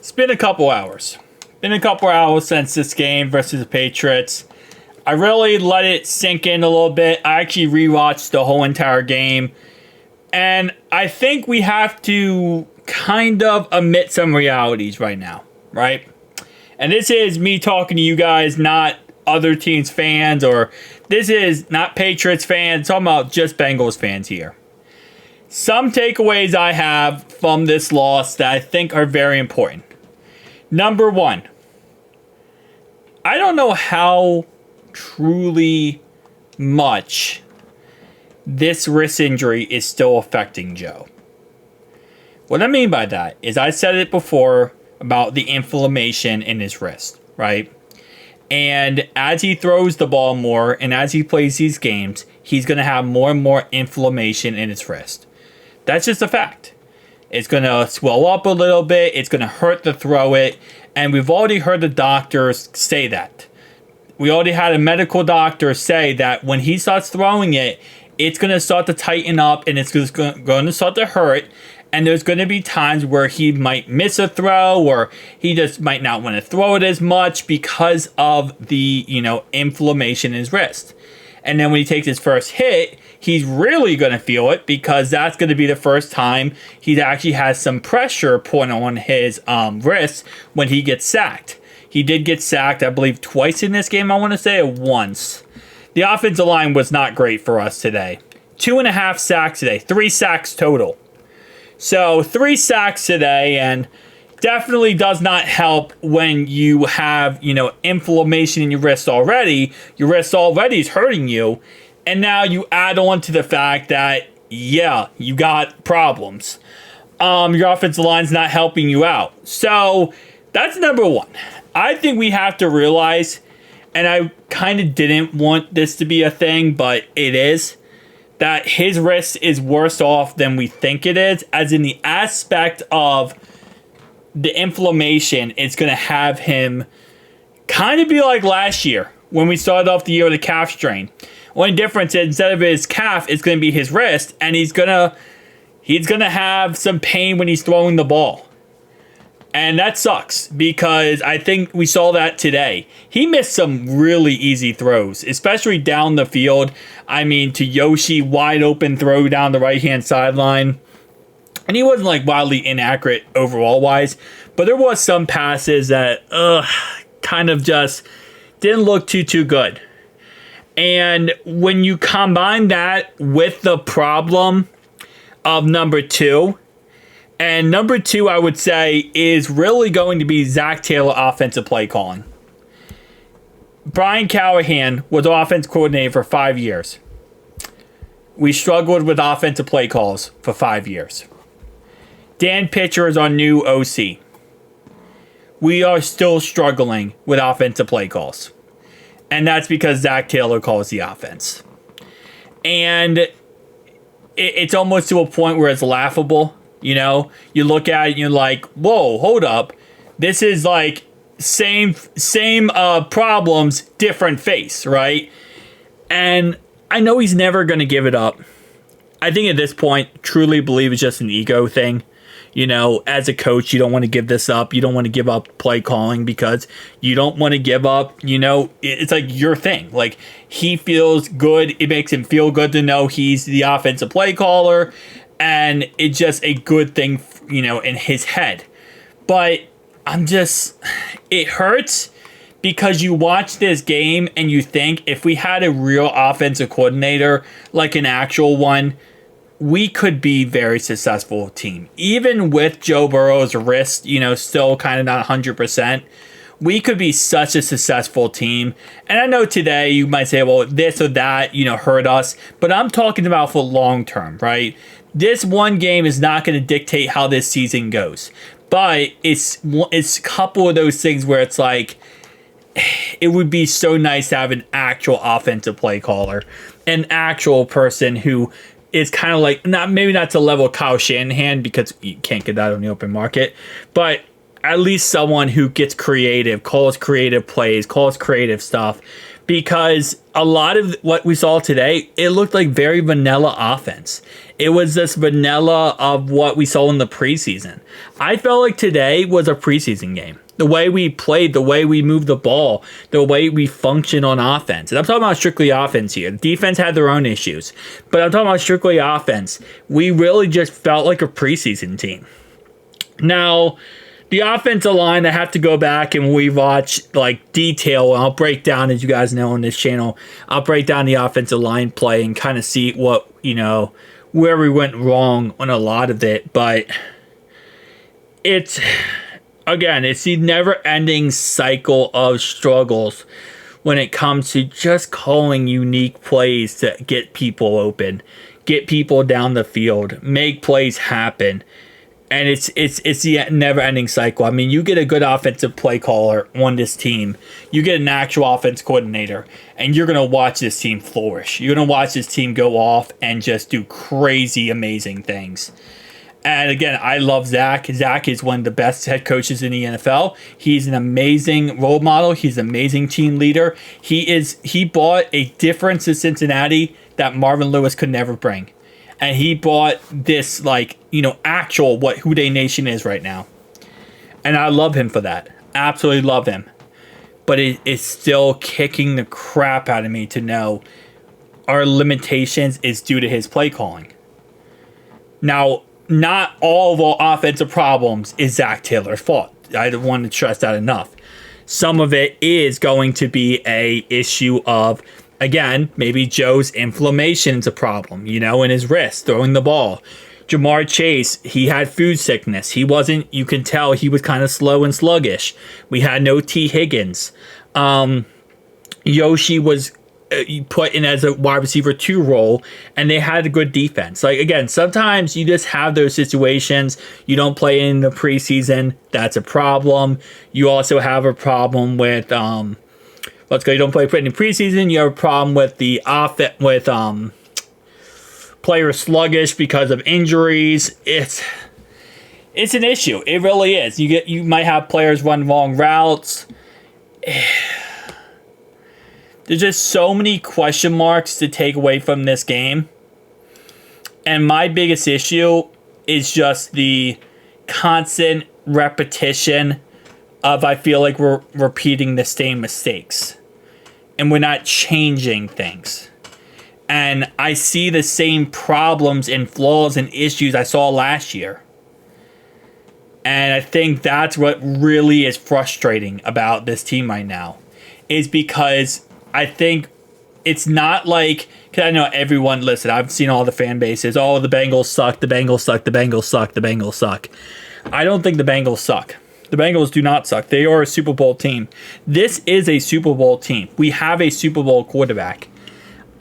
It's been a couple hours. Been a couple hours since this game versus the Patriots. I really let it sink in a little bit. I actually rewatched the whole entire game. And I think we have to kind of admit some realities right now, right? And this is me talking to you guys, not other teams' fans, or this is not Patriots fans, talking about just Bengals fans here. Some takeaways I have from this loss that I think are very important. Number one, I don't know how truly much this wrist injury is still affecting Joe. What I mean by that is I said it before about the inflammation in his wrist, right? And as he throws the ball more and as he plays these games, he's going to have more and more inflammation in his wrist. That's just a fact. It's going to swell up a little bit. It's going to hurt to throw it. And we've already heard the doctors say that. We already had a medical doctor say that when he starts throwing it, it's going to start to tighten up and it's going to start to hurt. And there's going to be times where he might miss a throw or he just might not want to throw it as much because of the, inflammation in his wrist. And then when he takes his first hit, he's really going to feel it because that's going to be the first time he actually has some pressure put on his wrist when he gets sacked. He did get sacked, I believe, twice in this game, I want to say, or once. The offensive line was not great for us today. 2.5 sacks today, 3 sacks total. So 3 sacks today, and definitely does not help when you have, inflammation in your wrist already. Your wrist already is hurting you. And now you add on to the fact that, you got problems. Your offensive line's not helping you out. So that's number one. I think we have to realize, and I kind of didn't want this to be a thing, but it is, that his wrist is worse off than we think it is, as in the aspect of the inflammation. It's going to have him kind of be like last year when we started off the year with a calf strain. One difference is instead of his calf, it's going to be his wrist, and he's gonna have some pain when he's throwing the ball. And that sucks because I think we saw that today. He missed some really easy throws, especially down the field. I mean, to Yoshi, wide open throw down the right-hand sideline. And he wasn't wildly inaccurate overall wise, but there was some passes that kind of just didn't look too good. And when you combine that with the problem of number two, and number two, I would say, is really going to be Zach Taylor offensive play calling. Brian Callahan was offense coordinator for 5 years. We struggled with offensive play calls for 5 years. Dan Pitcher is our new OC. We are still struggling with offensive play calls. And that's because Zach Taylor calls the offense. And it's almost to a point where it's laughable. You look at it and you're like, whoa, hold up. This is same problems, different face, right? And I know he's never going to give it up. I think at this point, truly believe it's just an ego thing. As a coach, you don't want to give this up. You don't want to give up play calling because you don't want to give up, it's your thing. He feels good. It makes him feel good to know he's the offensive play caller. And it's just a good thing, in his head. But it hurts because you watch this game and you think if we had a real offensive coordinator, like an actual one, we could be a very successful team. Even with Joe Burrow's wrist, still kind of not 100%, we could be such a successful team. And I know today you might say, well, this or that, hurt us. But I'm talking about for long term, right? This one game is not going to dictate how this season goes. But it's a couple of those things where it's it would be so nice to have an actual offensive play caller. An actual person who is kind of maybe not to level Kyle Shanahan because you can't get that on the open market. But at least someone who gets creative, calls creative plays, calls creative stuff. because a lot of what we saw today, it looked like very vanilla offense. It was this vanilla of what we saw in the preseason. I felt like today was a preseason game. The way we played, the way we moved the ball, the way we function on offense. And I'm talking about strictly offense here. Defense had their own issues. But I'm talking about strictly offense. We really just felt like a preseason team. Now, the offensive line, I have to go back and rewatch like detail. And I'll break down, as you guys know on this channel, I'll break down the offensive line play and kind of see what, where we went wrong on a lot of it. But it's the never-ending cycle of struggles when it comes to just calling unique plays to get people open, get people down the field, make plays happen. And it's the never-ending cycle. I mean, you get a good offensive play caller on this team. You get an actual offense coordinator, and you're going to watch this team flourish. You're going to watch this team go off and just do crazy, amazing things. And again, I love Zach. Zach is one of the best head coaches in the NFL. He's an amazing role model. He's an amazing team leader. He brought a difference to Cincinnati that Marvin Lewis could never bring. And he brought this, actual who they nation is right now. And I love him for that. Absolutely love him. But it's still kicking the crap out of me to know our limitations is due to his play calling. Now, not all of our offensive problems is Zach Taylor's fault. I don't want to stress that enough. Some of it is going to be a issue of, again, maybe Joe's inflammation is a problem, in his wrist, throwing the ball. Jamar Chase, he had food sickness. You can tell he was kind of slow and sluggish. We had no T. Higgins. Yoshi was put in as a wide receiver 2 role, and they had a good defense. Again, sometimes you just have those situations. You don't play in the preseason. That's a problem. You also have a problem with, you don't play in the preseason. You have a problem with the offense, with players sluggish because of injuries. It's an issue. It really is. You might have players run wrong routes. There's just so many question marks to take away from this game. And my biggest issue is just the constant repetition of, I feel like we're repeating the same mistakes. And we're not changing things. And I see the same problems and flaws and issues I saw last year. And I think that's what really is frustrating about this team right now. Is because I think it's not like, because I know everyone, listen, I've seen all the fan bases, the Bengals suck, the Bengals suck, the Bengals suck, the Bengals suck. I don't think the Bengals suck. The Bengals do not suck. They are a Super Bowl team. This is a Super Bowl team. We have a Super Bowl quarterback.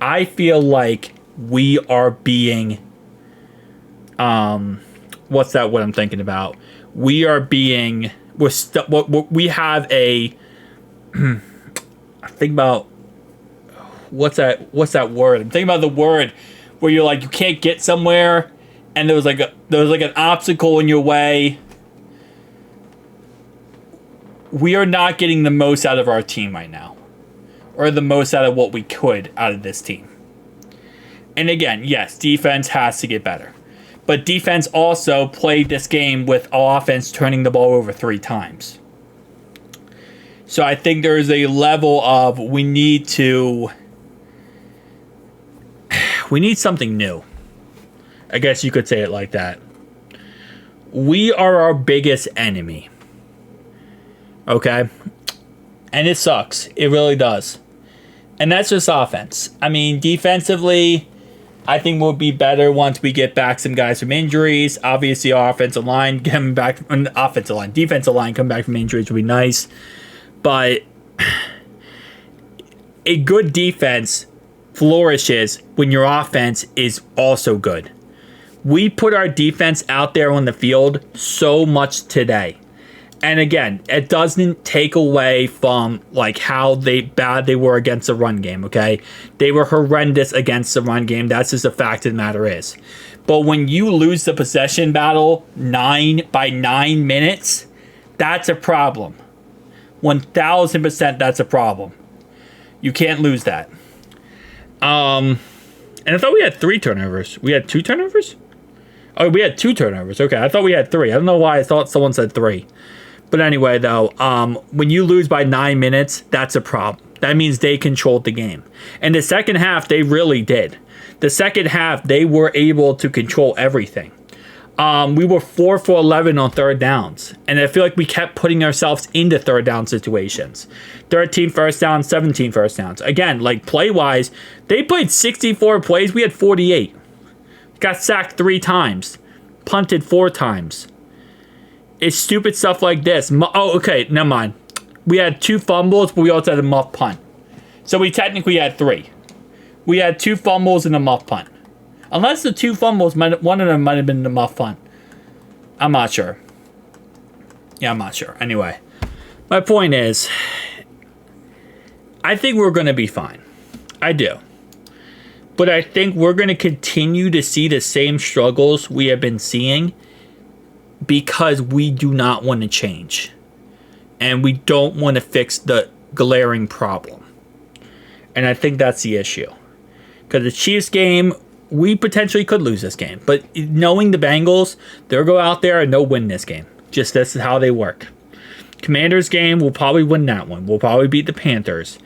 I feel like we are being, what's that what I'm thinking about? We are being, we have a, I think about, what's that word? I'm thinking about the word where you're like, you can't get somewhere and there was like an obstacle in your way. We are not getting the most out of our team right now, or the most out of what we could out of this team. And again, yes, defense has to get better, but defense also played this game with offense turning the ball over 3 times. So I think there is a level of we need something new. I guess you could say it like that. We are our biggest enemy. Okay? And it sucks. It really does. And that's just offense. I mean, defensively, I think we'll be better once we get back some guys from injuries. Obviously, our offensive line coming back, defensive line coming back from injuries would be nice. But a good defense flourishes when your offense is also good. We put our defense out there on the field so much today. And again, it doesn't take away from how bad they were against the run game, okay? They were horrendous against the run game. That's just a fact of the matter is. But when you lose the possession battle 9 minutes, that's a problem. 1000% that's a problem. You can't lose that. And I thought we had 3 turnovers. We had 2 turnovers? Oh, we had 2 turnovers. Okay, I thought we had 3. I don't know why I thought someone said 3. But anyway, though, when you lose by 9 minutes, that's a problem. That means they controlled the game. And the second half, they really did. The second half, they were able to control everything. We were 4 for 11 on third downs. And I feel like we kept putting ourselves into third down situations. 13 first downs, 17 first downs. Again, like play-wise, they played 64 plays. We had 48. Got sacked 3 times. Punted 4 times. It's stupid stuff like this. Oh, okay, never mind. We had 2 fumbles, but we also had a muff punt. So we technically had 3. We had 2 fumbles and a muff punt. Unless the 2 fumbles, one of them might have been the muff punt. I'm not sure. Yeah, I'm not sure. Anyway, my point is, I think we're going to be fine. I do. But I think we're going to continue to see the same struggles we have been seeing because we do not want to change. And we don't want to fix the glaring problem. And I think that's the issue. Because the Chiefs game, we potentially could lose this game. But knowing the Bengals, they'll go out there and they'll win this game. Just this is how they work. Commanders game, we'll probably win that one. We'll probably beat the Panthers.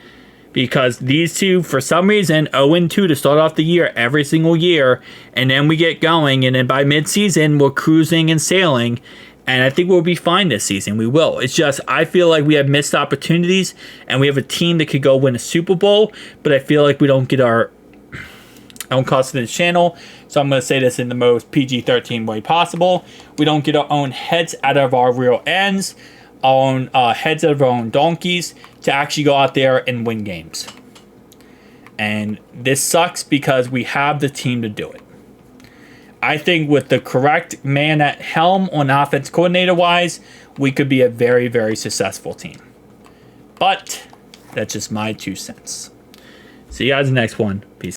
Because these two, for some reason, 0-2 to start off the year every single year. And then we get going. And then by midseason, we're cruising and sailing. And I think we'll be fine this season. We will. It's just, I feel like we have missed opportunities. And we have a team that could go win a Super Bowl. But I feel like we don't get our own cost in this channel. So I'm going to say this in the most PG-13 way possible. We don't get our own heads out of our real ends. Our own heads out of our own donkeys. To actually go out there and win games. And this sucks because we have the team to do it. I think with the correct man at helm on offense coordinator-wise, we could be a very, very successful team. But that's just my 2 cents. See you guys in the next one. Peace.